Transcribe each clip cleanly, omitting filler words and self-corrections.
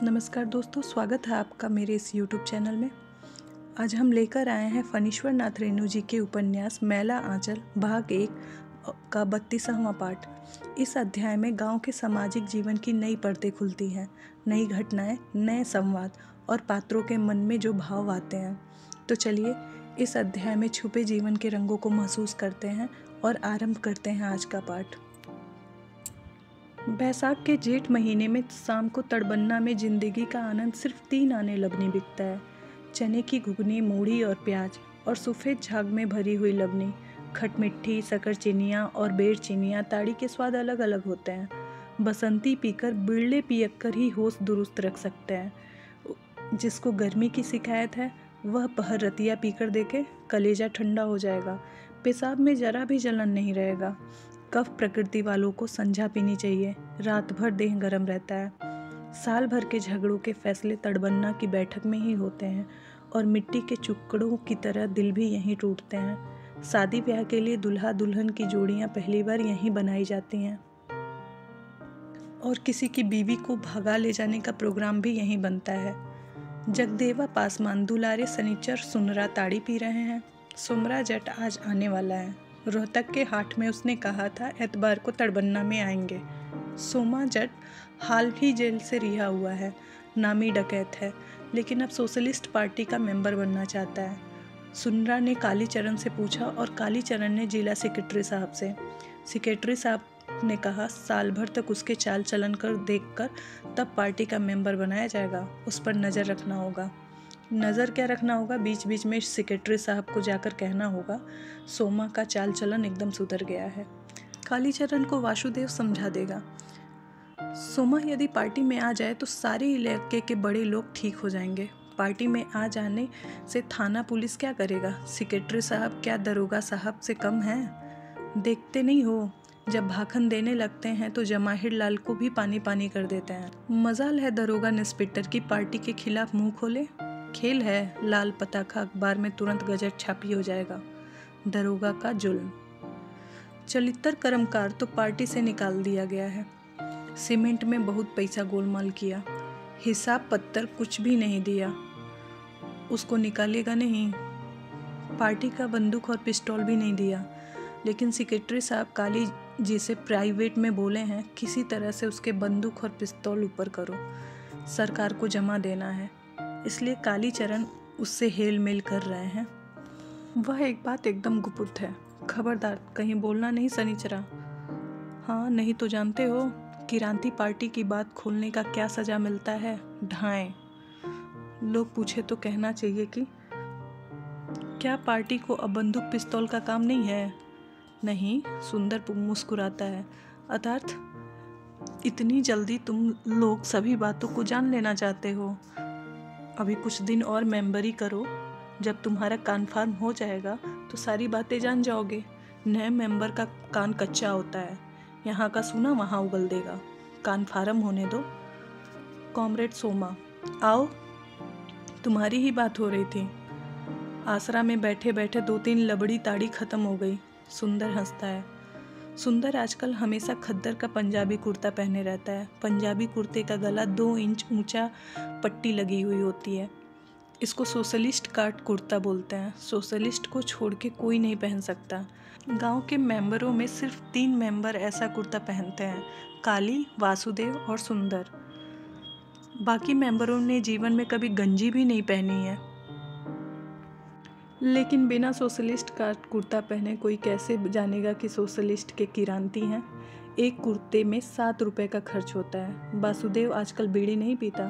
नमस्कार दोस्तों, स्वागत है आपका मेरे इस YouTube चैनल में। आज हम लेकर आए हैं फणीश्वर नाथ रेणु जी के उपन्यास मैला आंचल भाग 1 का 32वां पार्ट। इस अध्याय में गांव के सामाजिक जीवन की नई परतें खुलती हैं, नई घटनाएं, नए संवाद और पात्रों के मन में जो भाव आते हैं। तो चलिए इस अध्याय में छुपे जीवन के रंगों को महसूस करते हैं और आरंभ करते हैं आज का पाठ। बैसाख के जेठ महीने में शाम को तड़बन्ना में जिंदगी का आनंद सिर्फ 3 आने लबनी बिकता है। चने की घुगनी, मूढ़ी और प्याज और सफ़ेद झाग में भरी हुई लबनी, खटमिट्ठी, शक्कर चीनियाँ और बेर चीनियाँ, ताड़ी के स्वाद अलग अलग होते हैं। बसंती पीकर बिरले पियक्कर ही होश दुरुस्त रख सकते हैं। जिसको गर्मी की शिकायत है वह पहर रतिया पीकर देखे, कलेजा ठंडा हो जाएगा, पेशाब में जरा भी जलन नहीं रहेगा। कफ प्रकृति वालों को संझा पीनी चाहिए, रात भर देह गर्म रहता है। साल भर के झगड़ों के फैसले तड़बन्ना की बैठक में ही होते हैं और मिट्टी के टुकड़ों की तरह दिल भी यहीं टूटते हैं। शादी ब्याह के लिए दुल्हा दुल्हन की जोड़ियां पहली बार यहीं बनाई जाती हैं और किसी की बीवी को भगा ले जाने का प्रोग्राम भी यहीं बनता है। जगदेवा पासवान दुलारे सनीचर सुनरा ताड़ी पी रहे हैं। सुमरा जट आज आने वाला है। रोहतक के हाट में उसने कहा था एतबार को तड़बन्ना में आएंगे। सोमा जट हाल ही जेल से रिहा हुआ है, नामी डकैत है, लेकिन अब सोशलिस्ट पार्टी का मेंबर बनना चाहता है। सुनरा ने कालीचरण से पूछा और कालीचरण ने जिला सेक्रेटरी साहब से। सेक्रेटरी साहब ने कहा साल भर तक उसके चाल चलन कर देखकर तब पार्टी का मेंबर बनाया जाएगा। उस पर नज़र रखना होगा। नज़र क्या रखना होगा, बीच बीच में सेक्रेटरी साहब को जाकर कहना होगा सोमा का चाल चलन एकदम सुधर गया है। कालीचरण को वासुदेव समझा देगा। सोमा यदि पार्टी में आ जाए तो सारे इलाके के बड़े लोग ठीक हो जाएंगे। पार्टी में आ जाने से थाना पुलिस क्या करेगा? सेक्रेटरी साहब क्या दरोगा साहब से कम हैं? देखते नहीं हो, जब भाखन देने लगते हैं तो जमाहिर लाल को भी पानी पानी कर देते हैं। मजाल है दरोगा इंस्पेक्टर की पार्टी के खिलाफ मुंह खोले। खेल है, लाल पताका अखबार में तुरंत गजट छापी हो जाएगा। दरोगा का जुल्म। चलित्र कर्मकार तो पार्टी से निकाल दिया गया है। सीमेंट में बहुत पैसा गोलमाल किया, हिसाब पत्तर कुछ भी नहीं दिया। उसको निकालेगा नहीं। पार्टी का बंदूक और पिस्तौल भी नहीं दिया, लेकिन सेक्रेटरी साहब काली जी से प्राइवेट में बोले हैं किसी तरह से उसके बंदूक और पिस्तौल ऊपर करो, सरकार को जमा देना है। इसलिए कालीचरण उससे हेल मेल कर रहे हैं। वह एक बात एकदम गुप्त है, खबरदार कहीं बोलना नहीं सनीचरा। हाँ, नहीं तो जानते हो क्रांति पार्टी की बात खोलने का क्या सजा मिलता है? ढाएं। लोग पूछे तो कहना चाहिए कि क्या पार्टी को अब बंदूक पिस्तौल का काम नहीं है? नहीं, सुंदर मुस्कुराता है। अर्थात इतनी जल्दी तुम लोग सभी बातों को जान लेना चाहते हो? अभी कुछ दिन और मेंबरी करो, जब तुम्हारा कान फार्म हो जाएगा तो सारी बातें जान जाओगे। नए मेंबर का कान कच्चा होता है, यहाँ का सुना वहाँ उगल देगा। कान फार्म होने दो। कॉमरेड सोमा, आओ, तुम्हारी ही बात हो रही थी। आसरा में बैठे बैठे 2-3 लबड़ी ताड़ी खत्म हो गई। सुंदर हंसता है। सुंदर आजकल हमेशा खद्दर का पंजाबी कुर्ता पहने रहता है। पंजाबी कुर्ते का गला 2 इंच ऊंचा पट्टी लगी हुई होती है। इसको सोशलिस्ट काट कुर्ता बोलते हैं। सोशलिस्ट को छोड़ के कोई नहीं पहन सकता। गांव के मेंबरों में सिर्फ 3 मेंबर ऐसा कुर्ता पहनते हैं, काली, वासुदेव और सुंदर। बाकी मेंबरों ने जीवन में कभी गंजी भी नहीं पहनी है। लेकिन बिना सोशलिस्ट का कुर्ता पहने कोई कैसे जानेगा कि सोशलिस्ट के क्रांति हैं? एक कुर्ते में 7 रुपए का खर्च होता है। वासुदेव आजकल बीड़ी नहीं पीता,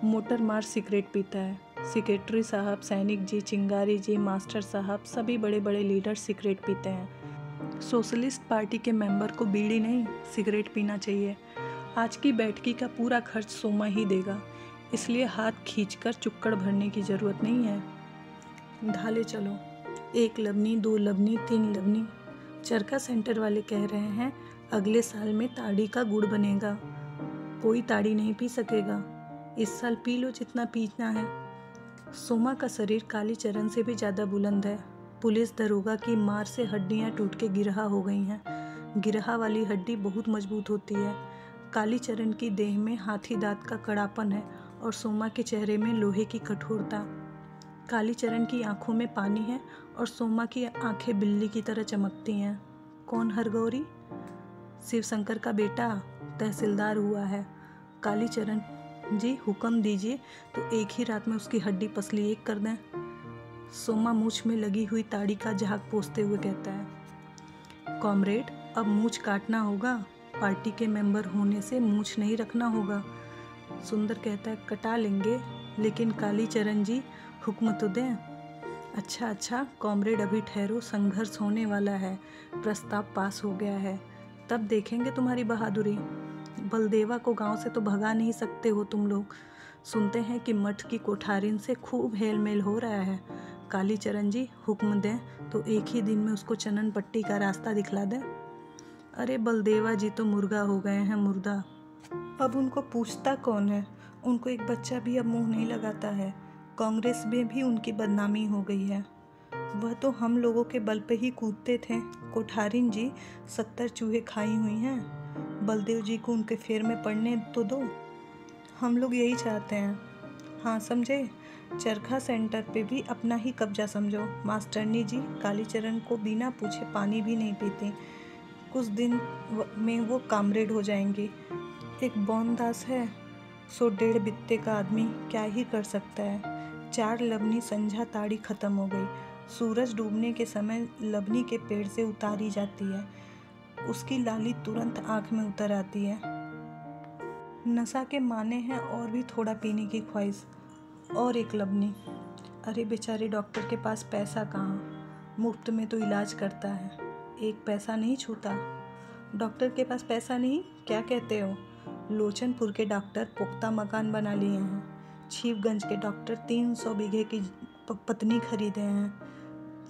मोटर मार सिगरेट पीता है। सेक्रेटरी साहब, सैनिक जी, चिंगारी जी, मास्टर साहब, सभी बड़े बड़े लीडर सिगरेट पीते हैं। सोशलिस्ट पार्टी के मेंबर को बीड़ी नहीं, सिगरेट पीना चाहिए। आज की बैठकी का पूरा खर्च सोमा ही देगा, इसलिए हाथ खींचकर चुक्कड़ भरने की ज़रूरत नहीं है। ढाले चलो, 1 लबनी, 2 लबनी, 3 लबनी। चरखा सेंटर वाले कह रहे हैं अगले साल में ताड़ी का गुड़ बनेगा। कोई ताड़ी नहीं पी सकेगा। इस साल पी लो जितना पीना है। सोमा का शरीर कालीचरण से भी ज़्यादा बुलंद है। पुलिस दरोगा की मार से हड्डियां टूट के गिरहा हो गई हैं। गिरहा वाली हड्डी बहुत मजबूत होती है। कालीचरण की देह में हाथी दांत का कड़ापन है और सोमा के चेहरे में लोहे की कठोरता। कालीचरण की आंखों में पानी है और सोमा की आंखें बिल्ली की तरह चमकती हैं। कौन हरगौरी? शिवशंकर का बेटा तहसीलदार हुआ है। कालीचरण जी हुक्म दीजिए तो एक ही रात में उसकी हड्डी पसली एक कर दें। सोमा मूछ में लगी हुई ताड़ी का झाग पोंछते हुए कहता है। कॉमरेड, अब मूछ काटना होगा, पार्टी के मेंबर होने से मूछ नहीं रखना होगा। सुंदर कहता है, कटा लेंगे, लेकिन कालीचरण जी हुक्म तो दें। अच्छा कॉमरेड, अभी ठहरो, संघर्ष होने वाला है, प्रस्ताव पास हो गया है, तब देखेंगे तुम्हारी बहादुरी। बलदेवा को गांव से तो भगा नहीं सकते हो तुम लोग। सुनते हैं कि मठ की कोठारिन से खूब हेल मेल हो रहा है। कालीचरण जी हुक्म दें तो एक ही दिन में उसको चनन पट्टी का रास्ता दिखला दें। अरे बलदेवा जी तो मुर्गा हो गए हैं, मुर्दा। अब उनको पूछता कौन है? उनको एक बच्चा भी अब मुंह नहीं लगाता है। कांग्रेस में भी उनकी बदनामी हो गई है। वह तो हम लोगों के बल पे ही कूदते थे। कोठारिन जी 70 चूहे खाई हुई हैं। बलदेव जी को उनके फेर में पड़ने तो दो। हम लोग यही चाहते हैं। हाँ समझे? चरखा सेंटर पे भी अपना ही कब्जा समझो। मास्टरनी जी कालीचरण को बिना पूछे पानी भी नहीं पीती। कुछ दिन में वो कामरेड हो जाएंगी। एक बौनदास है, सो 1.5 बित्ते का आदमी क्या ही कर सकता है। 4 लबनी संझा ताड़ी खत्म हो गई। सूरज डूबने के समय लबनी के पेड़ से उतारी जाती है। उसकी लाली तुरंत आंख में उतर आती है। नशा के माने हैं और भी थोड़ा पीने की ख्वाहिश। और एक लबनी। अरे बेचारे डॉक्टर के पास पैसा कहाँ, मुफ्त में तो इलाज करता है, एक पैसा नहीं छूता। डॉक्टर के पास पैसा नहीं, क्या कहते हो? लोचनपुर के डॉक्टर पुख्ता मकान बना लिए हैं। छिपगंज के डॉक्टर 300 बीघे की पत्नी खरीदे हैं।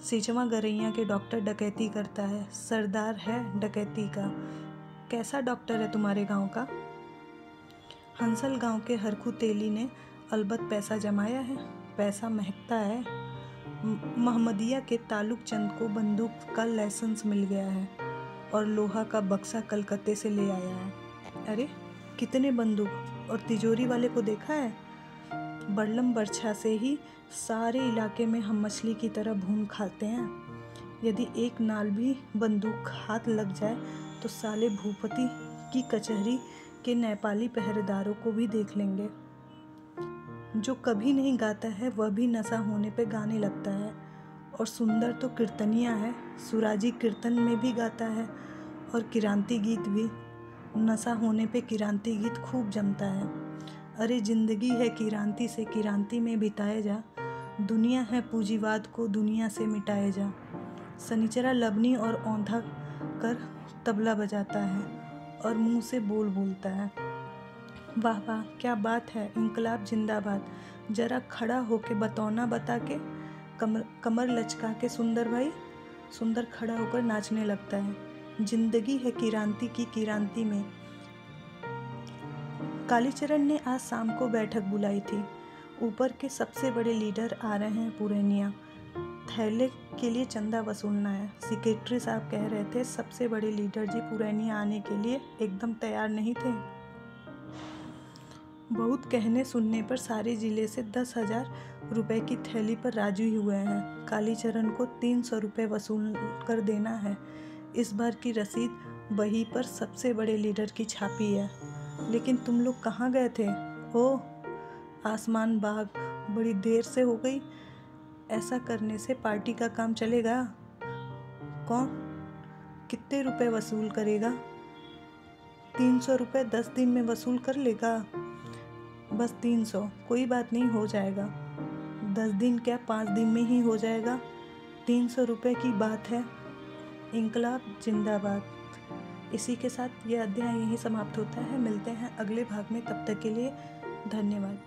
सिचवा गरैया के डॉक्टर डकैती करता है, सरदार है डकैती का। कैसा डॉक्टर है तुम्हारे गांव का? हंसल गांव के हरखू तेली ने अलबत पैसा जमाया है। पैसा महकता है। महमदिया के तालुक चंद को बंदूक का लाइसेंस मिल गया है और लोहा का बक्सा कलकत्ते से ले आया है। अरे कितने बंदूक! और तिजोरी वाले को देखा है? बड़लम बर्छा से ही सारे इलाके में हम मछली की तरह भून खाते हैं। यदि एक नाल भी बंदूक हाथ लग जाए तो साले भूपति की कचहरी के नेपाली पहरेदारों को भी देख लेंगे। जो कभी नहीं गाता है वह भी नशा होने पे गाने लगता है। और सुंदर तो कीर्तनिया है, सुराजी कीर्तन में भी गाता है और किरांती गीत भी। नशा होने पे किरांती गीत खूब जमता है। अरे जिंदगी है किरांती से किरांती में बिताए जा, दुनिया है पूंजीवाद को दुनिया से मिटाए जा। सनीचरा लबनी और औंधा कर तबला बजाता है और मुंह से बोलता है। वाह वाह क्या बात है, इंकलाब जिंदाबाद। जरा खड़ा होके बतौना बता के। कमर लचका के सुंदर भाई। सुंदर खड़ा होकर नाचने लगता है। जिंदगी है किरांती की किरांती में। कालीचरण ने आज शाम को बैठक बुलाई थी। ऊपर के सबसे बड़े लीडर आ रहे हैं पुरैनिया। थैले के लिए चंदा वसूलना है। सेक्रेटरी साहब कह रहे थे सबसे बड़े लीडर जी पुरैनिया आने के लिए एकदम तैयार नहीं थे। बहुत कहने सुनने पर सारे जिले से 10,000 रुपए की थैली पर राजी हुए हैं। कालीचरण को 300 रुपये वसूल कर देना है। इस बार की रसीद बही पर सबसे बड़े लीडर की छापी है। लेकिन तुम लोग कहाँ गए थे? ओह आसमान बाग, बड़ी देर से हो गई। ऐसा करने से पार्टी का काम चलेगा? कौन कितने रुपए वसूल करेगा? 300 रुपये 10 दिन में वसूल कर लेगा? बस 300, कोई बात नहीं, हो जाएगा। 10 दिन क्या 5 दिन में ही हो जाएगा। 300 रुपये की बात है। इंकलाब जिंदाबाद। इसी के साथ यह अध्याय यहीं समाप्त होता है। मिलते हैं अगले भाग में, तब तक के लिए धन्यवाद।